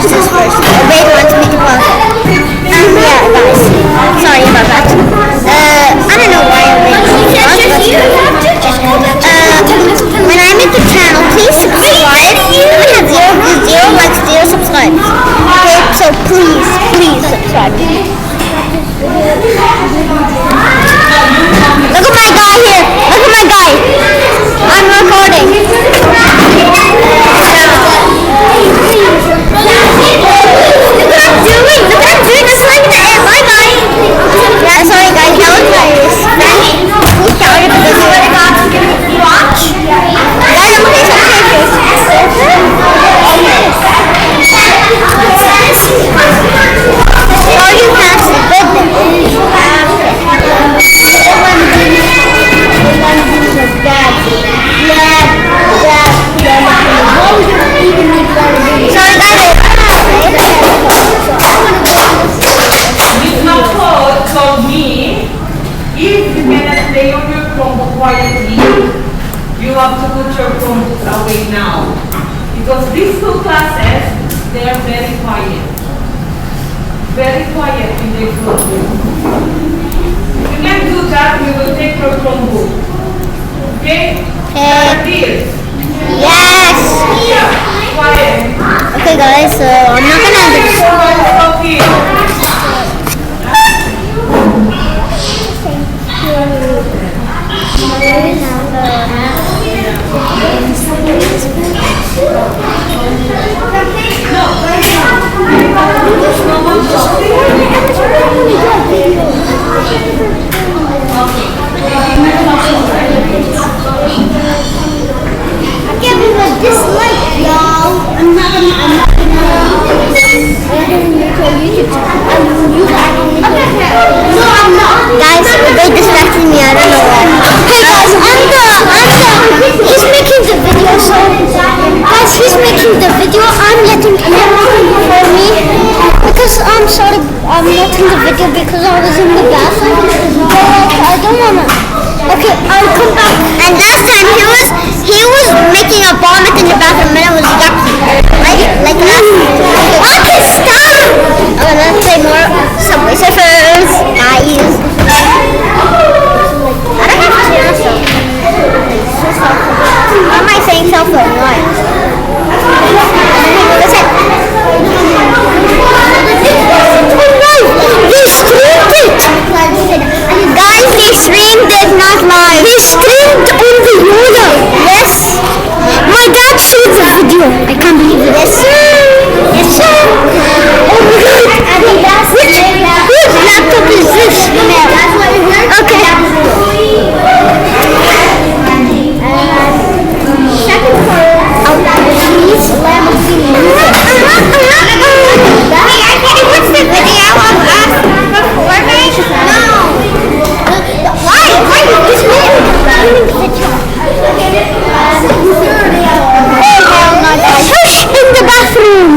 classes first. Grade 1 to be deposit. Yeah, guys. Sorry about that. I don't know why I'm making when I make a channel, please subscribe. We have zero likes, zero subscribes. Okay, so please subscribe. Look at my guy here. Look at my guy. I'm recording. Look what I'm doing. It's like that. Bye bye. Yeah, sorry guys. That was hilarious. Who shouted because you watch? Guys, I'm putting some pictures. Are you fast? You have to put your Chromebook away now. Because these two classes, they are very quiet. Very quiet in their Chromebook. If you can do that, we will take your Chromebook. Okay? Deal. Yes! Quiet. Okay guys, so I'm not gonna end this. I can't believe I dislike y'all. I'm not gonna YouTube channel. No, I'm not. Guys, they distracted me. I don't know why. Hey guys, he's making the video. So guys, he's making the video. I'm letting him for me because I'm sorry. I'm letting the video because I was in the bathroom. But I don't wanna. Okay, I'll come back. And last time he was making a vomit in the bathroom and it was yucky. Like last time. Okay, stop! I'm gonna play more Subway Surfers. Guys. I don't have to answer. Why am I saying cell phone? Why? Listen. He streamed it! Guys, he streamed it, not live. He streamed on the Yoda. Yes. My dad showed the video. I can't believe it. Yes, sir. Yes, sir. Oh my god. Whose laptop is this? Okay. Second part. Please, Lamborghini. What's the video of us before me? No. Why? Why is this video? Push in the bathroom.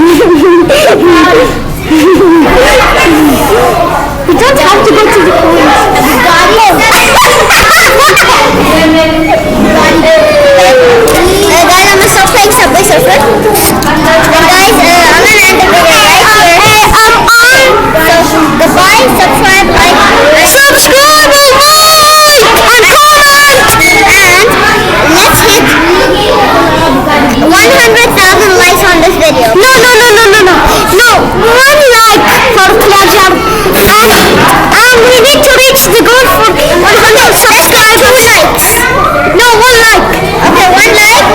You don't have to go to the corner. Guys, I'm still playing Subway Surfer. And guys, I'm gonna end the video right here. Hey, I'm on. So, goodbye, subscribe, like, subscribe, and comment. And let's hit 100,000 likes on this video. No. No, 1 like for Klajab. And we need to reach the goal for 100 subscribers. 2 likes. No, 1 like. Okay, 1 like.